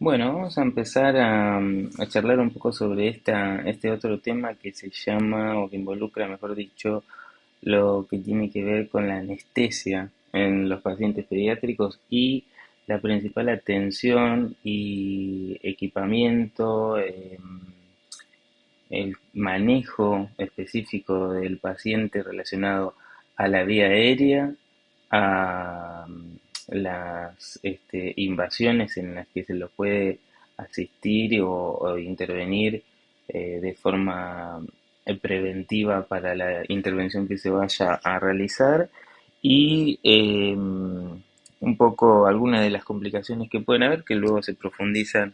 Bueno, vamos a empezar a charlar un poco sobre este otro tema que se llama, o que involucra, mejor dicho, lo que tiene que ver con la anestesia en los pacientes pediátricos y la principal atención y equipamiento, el manejo específico del paciente relacionado a la vía aérea, a las invasiones en las que se los puede asistir o intervenir de forma preventiva para la intervención que se vaya a realizar y un poco algunas de las complicaciones que pueden haber que luego se profundizan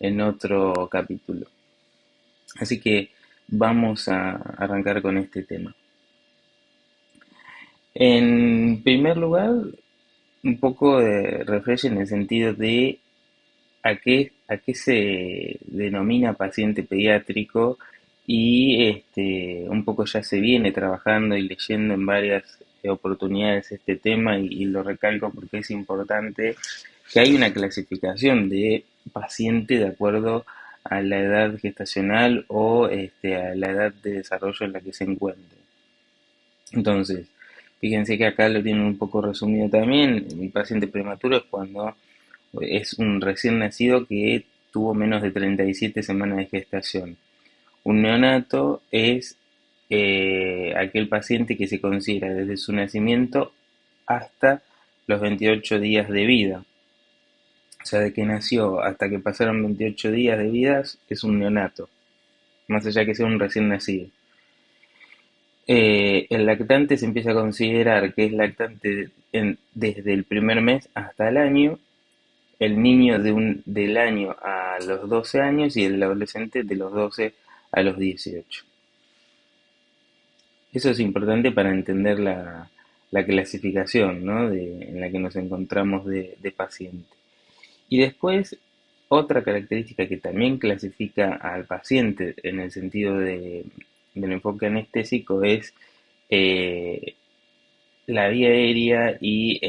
en otro capítulo. Así que vamos a arrancar con este tema. En primer lugar, un poco de refresh en el sentido de a qué se denomina paciente pediátrico y un poco ya se viene trabajando y leyendo en varias oportunidades este tema y lo recalco porque es importante que hay una clasificación de paciente de acuerdo a la edad gestacional o a la edad de desarrollo en la que se encuentre. Entonces, fíjense que acá lo tienen un poco resumido también. El paciente prematuro es cuando es un recién nacido que tuvo menos de 37 semanas de gestación. Un neonato es aquel paciente que se considera desde su nacimiento hasta los 28 días de vida. O sea, de que nació hasta que pasaron 28 días de vida es un neonato, más allá que sea un recién nacido. El lactante se empieza a considerar que es lactante desde el primer mes hasta el año, el niño del año a los 12 años y el adolescente de los 12 a los 18. Eso es importante para entender la clasificación, ¿no? En la que nos encontramos de paciente. Y después, otra característica que también clasifica al paciente en el sentido del enfoque anestésico es eh, la vía aérea y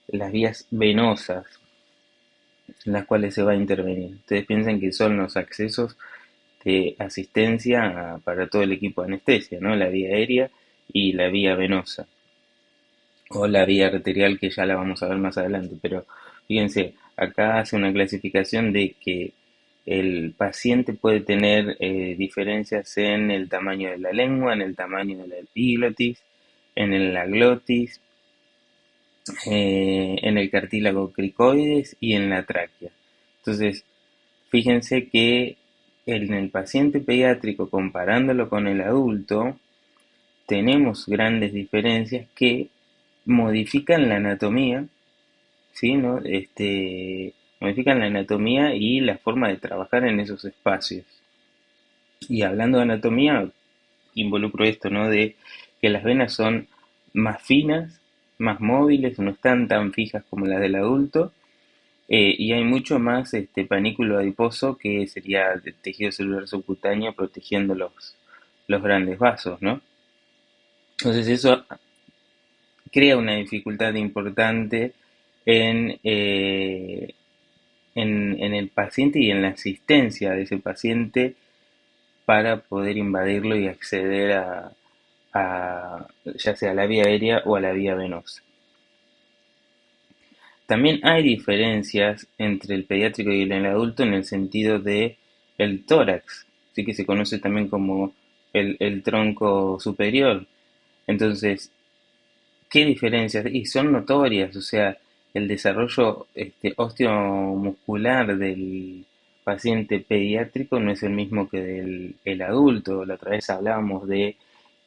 las vías venosas en las cuales se va a intervenir. Ustedes piensan que son los accesos de asistencia para todo el equipo de anestesia, ¿no? La vía aérea y la vía venosa, o la vía arterial que ya la vamos a ver más adelante. Pero fíjense, acá hace una clasificación de que el paciente puede tener diferencias en el tamaño de la lengua, en el tamaño de la epiglotis, la glotis, en el cartílago cricoides y en la tráquea. Entonces, fíjense que en el paciente pediátrico, comparándolo con el adulto, tenemos grandes diferencias que modifican la anatomía, ¿sí? ¿No? Modifican la anatomía y la forma de trabajar en esos espacios. Y hablando de anatomía, involucro esto, ¿no? De que las venas son más finas, más móviles, no están tan fijas como las del adulto, y hay mucho más panículo adiposo que sería de tejido celular subcutáneo protegiendo los grandes vasos, ¿no? Entonces eso crea una dificultad importante en, eh, en el paciente y en la asistencia de ese paciente para poder invadirlo y acceder a ya sea a la vía aérea o a la vía venosa. También hay diferencias entre el pediátrico y el adulto en el sentido de el tórax, sí que se conoce también como el tronco superior. Entonces, ¿qué diferencias? Y son notorias, o sea, el desarrollo osteomuscular del paciente pediátrico no es el mismo que del el adulto. La otra vez hablábamos de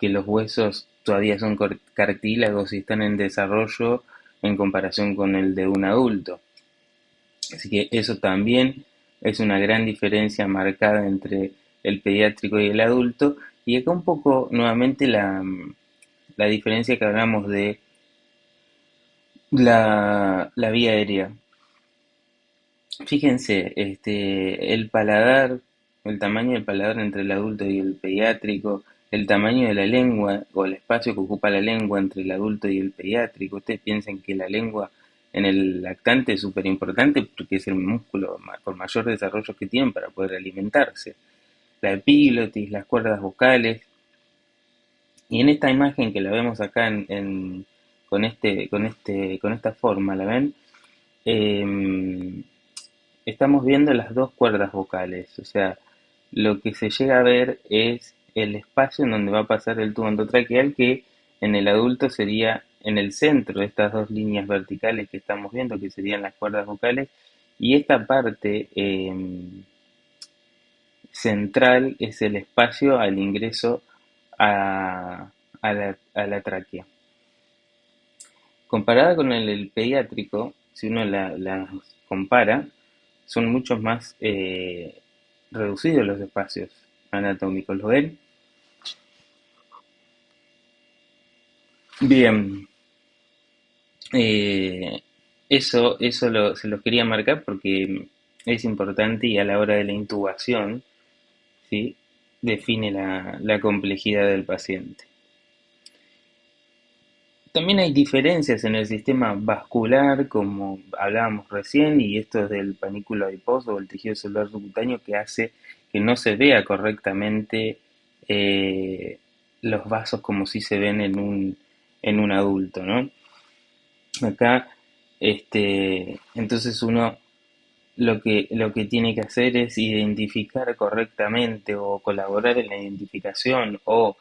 que los huesos todavía son cartílagos y están en desarrollo en comparación con el de un adulto. Así que eso también es una gran diferencia marcada entre el pediátrico y el adulto. Y acá un poco nuevamente la diferencia que hablamos de la vía aérea. Fíjense, el paladar, el tamaño del paladar entre el adulto y el pediátrico, el tamaño de la lengua o el espacio que ocupa la lengua entre el adulto y el pediátrico. Ustedes piensan que la lengua en el lactante es súper importante porque es el músculo con mayor desarrollo que tienen para poder alimentarse. La epiglotis, las cuerdas vocales, y en esta imagen que la vemos acá con esta forma, ¿la ven? Em, Estamos viendo las dos cuerdas vocales, o sea, lo que se llega a ver es el espacio en donde va a pasar el tubo endotraqueal, que en el adulto sería en el centro de estas dos líneas verticales que estamos viendo, que serían las cuerdas vocales, y esta parte central es el espacio al ingreso a la tráquea. Comparada con el pediátrico, si uno las compara, son mucho más reducidos los espacios anatómicos. ¿Lo ven? Bien, eh, se los quería marcar porque es importante y a la hora de la intubación, ¿sí? Define la complejidad del paciente. También hay diferencias en el sistema vascular, como hablábamos recién, y esto es del panículo adiposo o el tejido celular subcutáneo que hace que no se vea correctamente eh, los vasos como si se ven en un adulto, ¿no? Acá, entonces uno lo que tiene que hacer es identificar correctamente o colaborar en la identificación o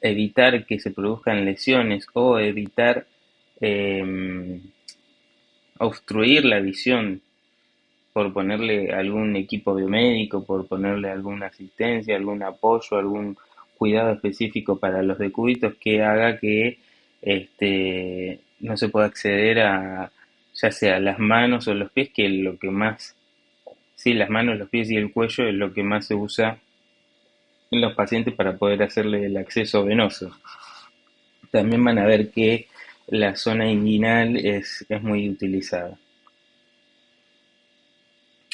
evitar que se produzcan lesiones o evitar eh, obstruir la visión por ponerle algún equipo biomédico, por ponerle alguna asistencia, algún apoyo, algún cuidado específico para los decúbitos que haga que no se pueda acceder a ya sea las manos o los pies, que es lo que más. Sí, las manos, los pies y el cuello es lo que más se usa en los pacientes para poder hacerle el acceso venoso. También van a ver que la zona inguinal es muy utilizada.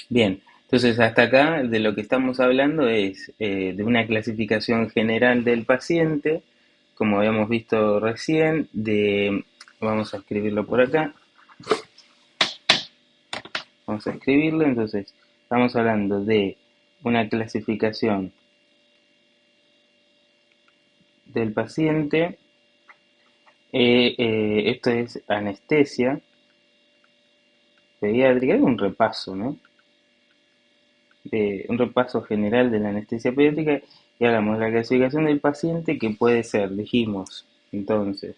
Bien, entonces hasta acá de lo que estamos hablando es de una clasificación general del paciente, como habíamos visto recién, vamos a escribirlo por acá, vamos a escribirlo, entonces estamos hablando de una clasificación del paciente. Esto es anestesia pediátrica, es un repaso, ¿no? Un repaso general de la anestesia pediátrica y hablamos de la clasificación del paciente que puede ser, dijimos entonces,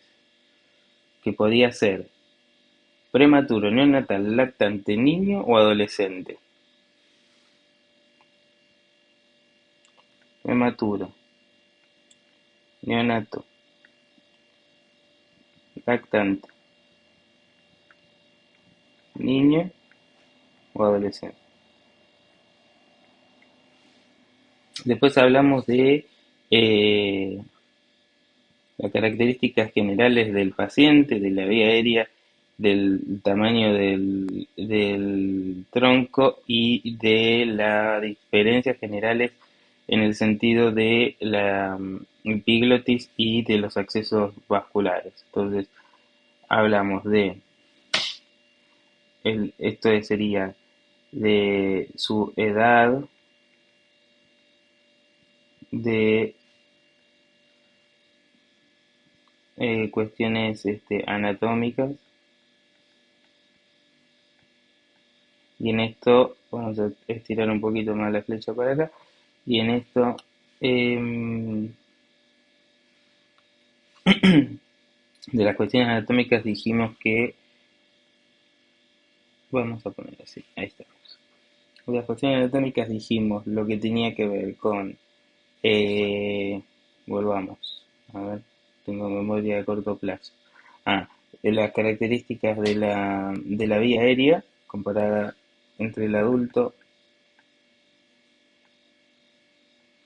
que podía ser prematuro, neonatal, lactante, niño o adolescente. Prematuro, neonato, lactante, niño o adolescente. Después hablamos de eh, las características generales del paciente, de la vía aérea, del tamaño del tronco y de las diferencias generales en el sentido de la epiglotis y de los accesos vasculares. Entonces, hablamos de, esto sería de su edad, de cuestiones anatómicas. Y en esto vamos a estirar un poquito más la flecha para acá. Y en esto, em, de las cuestiones anatómicas dijimos que, vamos a poner así, ahí está. De las cuestiones anatómicas dijimos lo que tenía que ver con, eh, volvamos, a ver, tengo memoria de corto plazo. Ah, de las características de la vía aérea comparada entre el adulto,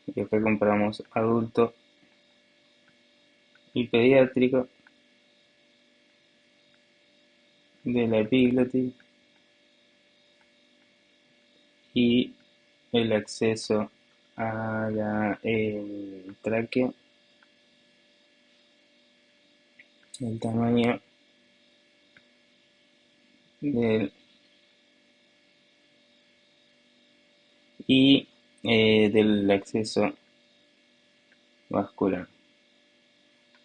y acá comparamos adulto y pediátrico, de la epiglotis y el acceso a la tráquea, el tamaño del- y del acceso vascular.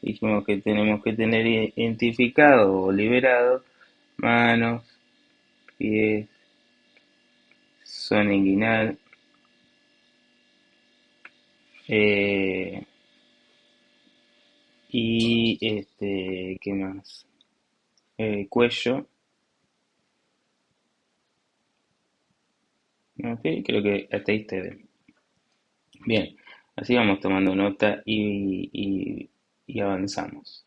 Dijimos que tenemos que tener identificado o liberado manos, pies, zona inguinal, eh, y ¿qué más? Cuello, ok, creo que hasta ahí está bien. Bien, así vamos tomando nota y avanzamos.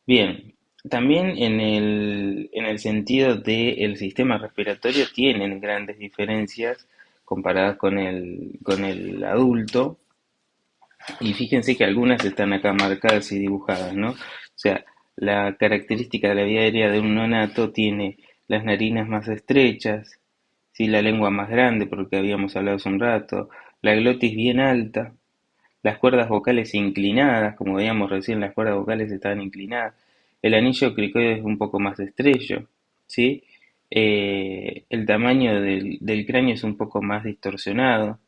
Bien, también en el sentido del sistema respiratorio tienen grandes diferencias comparadas con el adulto. Y fíjense que algunas están acá marcadas y dibujadas, ¿no? O sea, la característica de la vía aérea de un neonato tiene las narinas más estrechas, sí, la lengua más grande, porque habíamos hablado hace un rato, la glotis bien alta, las cuerdas vocales inclinadas, como veíamos recién, las cuerdas vocales estaban inclinadas, el anillo cricoide es un poco más estrecho, ¿sí? El tamaño del cráneo es un poco más distorsionado,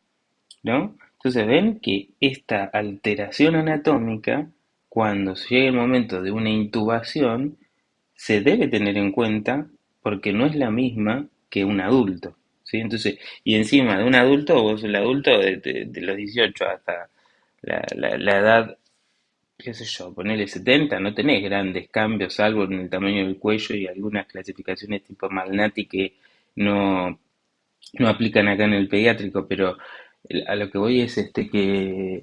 ¿no? Entonces ven que esta alteración anatómica, cuando llegue el momento de una intubación, se debe tener en cuenta porque no es la misma que un adulto, ¿sí? Entonces, y encima de un adulto, vos el adulto de los 18 hasta la edad, qué sé yo, ponele 70, no tenés grandes cambios, salvo en el tamaño del cuello y algunas clasificaciones tipo Malnati que no, no aplican acá en el pediátrico, pero a lo que voy es que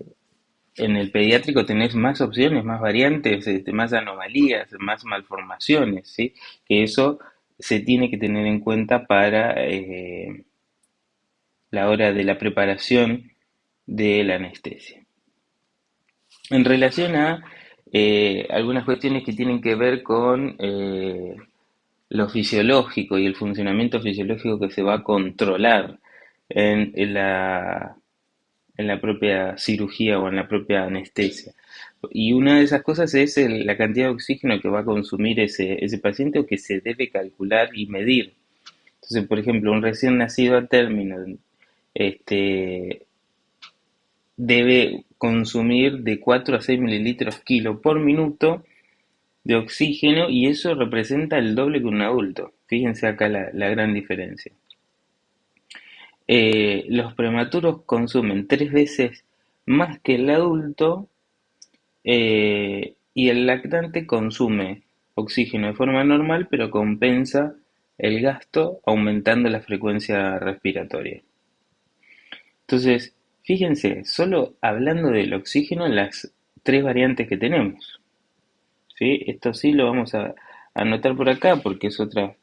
en el pediátrico tenés más opciones, más variantes, más anomalías, más malformaciones, ¿sí? Que eso se tiene que tener en cuenta para la hora de la preparación de la anestesia. En relación a algunas cuestiones que tienen que ver con lo fisiológico y el funcionamiento fisiológico que se va a controlar en la propia cirugía o en la propia anestesia. Y una de esas cosas es la cantidad de oxígeno que va a consumir ese paciente o que se debe calcular y medir. Entonces, por ejemplo, un recién nacido a término este, debe consumir de 4 a 6 mililitros kilo por minuto de oxígeno y eso representa el doble que un adulto. Fíjense acá la gran diferencia. Los prematuros consumen 3 veces más que el adulto y el lactante consume oxígeno de forma normal, pero compensa el gasto aumentando la frecuencia respiratoria. Entonces, fíjense, solo hablando del oxígeno, las tres variantes que tenemos, ¿sí? Esto sí lo vamos a anotar por acá porque es otra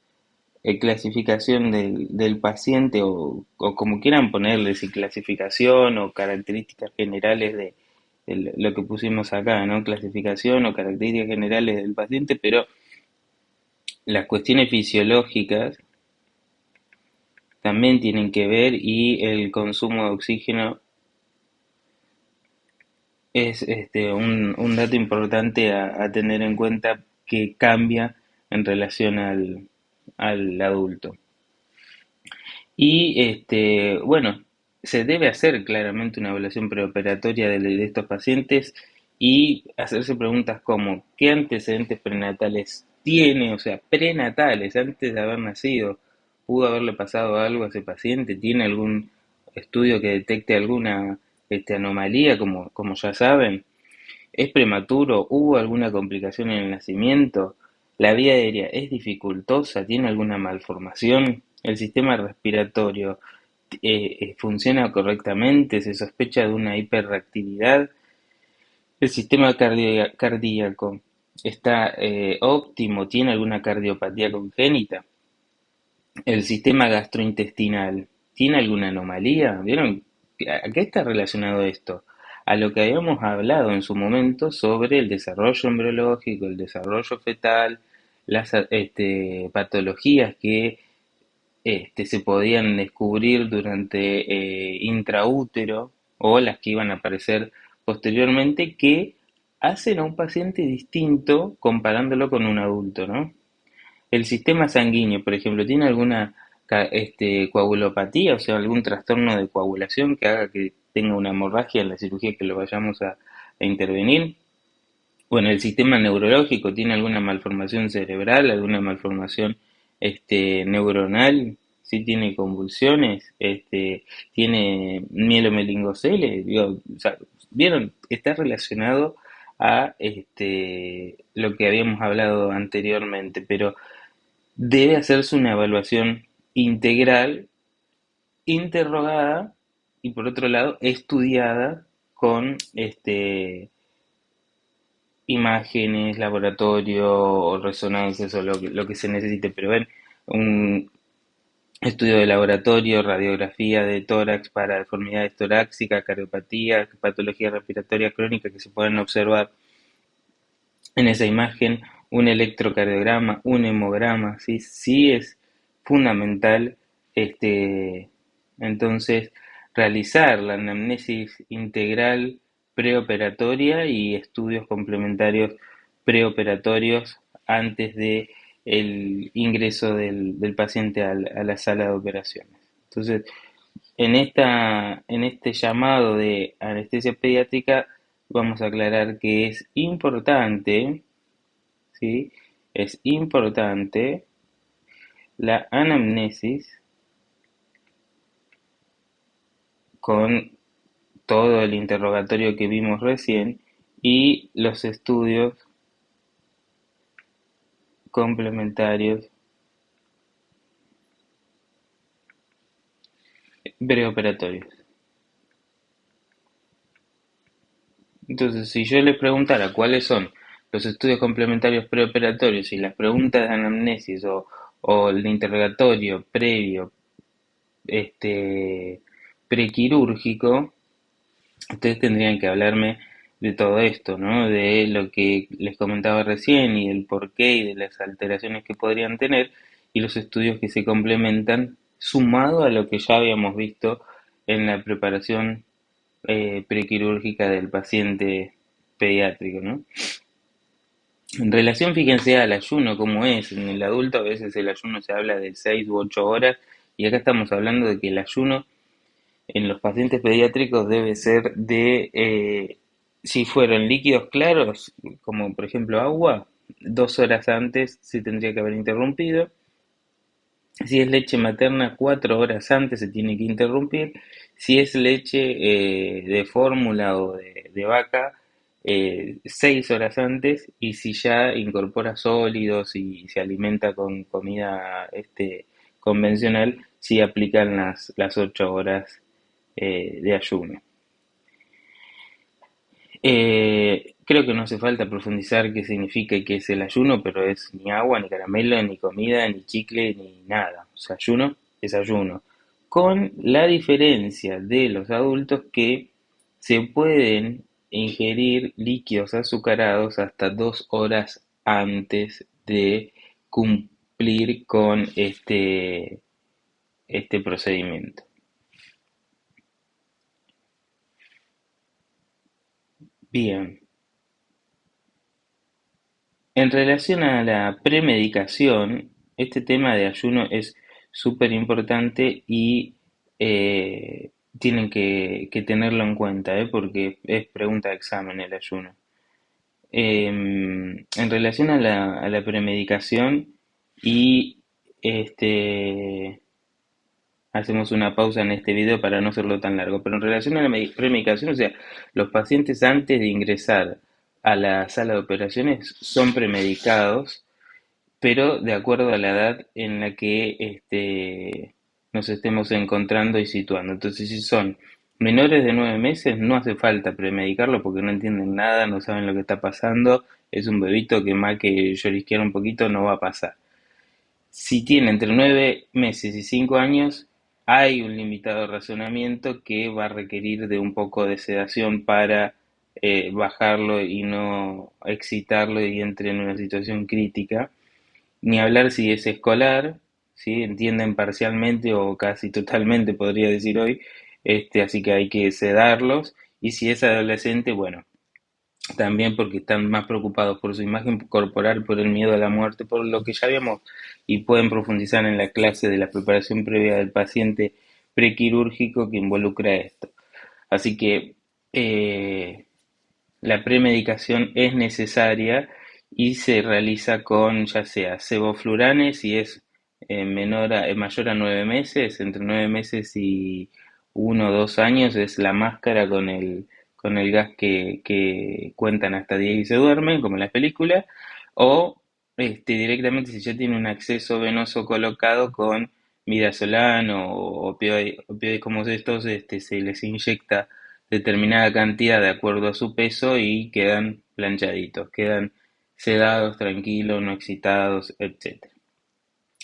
clasificación del paciente o como quieran ponerle, si clasificación o características generales de lo que pusimos acá, ¿no? Clasificación o características generales del paciente, pero las cuestiones fisiológicas también tienen que ver y el consumo de oxígeno es un dato importante a tener en cuenta que cambia en relación al adulto. Y bueno, se debe hacer claramente una evaluación preoperatoria de estos pacientes y hacerse preguntas como ¿qué antecedentes prenatales tiene? O sea, prenatales, antes de haber nacido, ¿pudo haberle pasado algo a ese paciente? ¿Tiene algún estudio que detecte alguna anomalía, como ya saben? ¿Es prematuro? ¿Hubo alguna complicación en el nacimiento? ¿La vía aérea es dificultosa? ¿Tiene alguna malformación? ¿El sistema respiratorio funciona correctamente? ¿Se sospecha de una hiperreactividad? ¿El sistema cardíaco está óptimo? ¿Tiene alguna cardiopatía congénita? ¿El sistema gastrointestinal tiene alguna anomalía? ¿Vieron? ¿A qué está relacionado esto? A lo que habíamos hablado en su momento sobre el desarrollo embriológico, el desarrollo fetal, las patologías que se podían descubrir durante intraútero o las que iban a aparecer posteriormente que hacen a un paciente distinto comparándolo con un adulto, ¿no? el sistema sanguíneo, por ejemplo, tiene alguna coagulopatía, o sea, algún trastorno de coagulación que haga que tenga una hemorragia en la cirugía que lo vayamos a intervenir. Bueno, el sistema neurológico tiene alguna malformación cerebral, alguna malformación neuronal, sí tiene convulsiones, tiene mielomeningocele, digo, o sea, vieron, está relacionado a lo que habíamos hablado anteriormente, pero debe hacerse una evaluación integral, interrogada y por otro lado estudiada con imágenes, laboratorio o resonancias o lo que se necesite, pero ver un estudio de laboratorio, radiografía de tórax para deformidades torácicas, cardiopatía, patología respiratoria crónica que se pueden observar en esa imagen, un electrocardiograma, un hemograma, ¿sí? Sí es fundamental entonces realizar la anamnesis integral preoperatoria y estudios complementarios preoperatorios antes de el ingreso del paciente a la sala de operaciones. Entonces, en este llamado de anestesia pediátrica vamos a aclarar que es importante, ¿sí? Es importante la anamnesis con todo el interrogatorio que vimos recién y los estudios complementarios preoperatorios. Entonces, si yo les preguntara cuáles son los estudios complementarios preoperatorios y las preguntas de anamnesis o el interrogatorio previo este, prequirúrgico, ustedes tendrían que hablarme de todo esto, ¿no? De lo que les comentaba recién y del porqué y de las alteraciones que podrían tener y los estudios que se complementan sumado a lo que ya habíamos visto en la preparación prequirúrgica del paciente pediátrico, ¿no? En relación, fíjense al ayuno, como es, en el adulto a veces el ayuno se habla de 6 u 8 horas y acá estamos hablando de que el ayuno en los pacientes pediátricos debe ser si fueron líquidos claros, como por ejemplo agua, 2 horas antes se tendría que haber interrumpido. Si es leche materna, 4 horas antes se tiene que interrumpir. Si es leche de fórmula o de vaca, 6 horas antes. Y si ya incorpora sólidos y se alimenta con comida convencional, sí aplican las 8 horas de ayuno. Creo que no hace falta profundizar qué significa y qué es el ayuno, pero es ni agua, ni caramelo, ni comida, ni chicle, ni nada. O sea, ayuno es ayuno. Con la diferencia de los adultos que se pueden ingerir líquidos azucarados hasta 2 horas antes de cumplir con este procedimiento. Bien, en relación a la premedicación, este tema de ayuno es súper importante y tienen que tenerlo en cuenta, porque es pregunta de examen el ayuno. En relación a la premedicación y hacemos una pausa en este video para no hacerlo tan largo, pero en relación a la premedicación, o sea, los pacientes antes de ingresar a la sala de operaciones son premedicados, pero de acuerdo a la edad en la que nos estemos encontrando y situando. Entonces, si son menores de 9 meses, no hace falta premedicarlo porque no entienden nada, no saben lo que está pasando, es un bebito que más que llorisquear un poquito no va a pasar. Si tiene entre 9 meses y 5 años, hay un limitado razonamiento que va a requerir de un poco de sedación para bajarlo y no excitarlo y entre en una situación crítica. Ni hablar si es escolar, ¿sí? Entienden parcialmente o casi totalmente, podría decir hoy, así que hay que sedarlos. Y si es adolescente, bueno, también porque están más preocupados por su imagen corporal, por el miedo a la muerte, por lo que ya vimos y pueden profundizar en la clase de la preparación previa del paciente prequirúrgico que involucra esto. Así que eh, la premedicación es necesaria y se realiza con ya sea sevoflurane si es mayor a 9 meses, entre 9 meses y 1 o 2 años es la máscara con el gas que cuentan hasta 10 y se duermen, como en las películas, o directamente si ya tiene un acceso venoso colocado con midazolam o opioides como estos, se les inyecta determinada cantidad de acuerdo a su peso y quedan planchaditos, quedan sedados, tranquilos, no excitados, etcétera.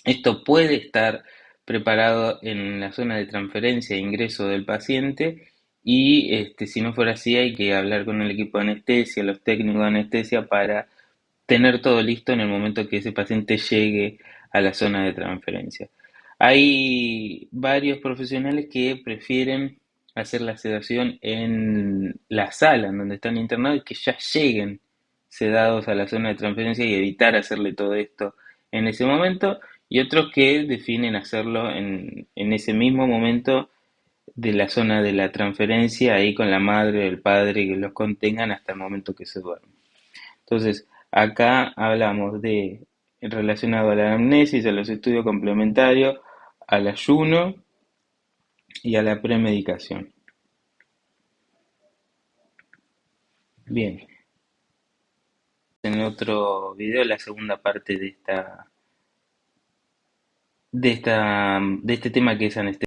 Esto puede estar preparado en la zona de transferencia e ingreso del paciente y si no fuera así hay que hablar con el equipo de anestesia, los técnicos de anestesia para tener todo listo en el momento que ese paciente llegue a la zona de transferencia. Hay varios profesionales que prefieren hacer la sedación en la sala en donde están internados y que ya lleguen sedados a la zona de transferencia y evitar hacerle todo esto en ese momento, y otros que definen hacerlo en ese mismo momento de la zona de la transferencia, ahí con la madre o el padre que los contengan hasta el momento que se duermen. Entonces, acá hablamos de relacionado a la anamnesis, a los estudios complementarios, al ayuno y a la premedicación. Bien, en otro video la segunda parte de este tema que es anestesia.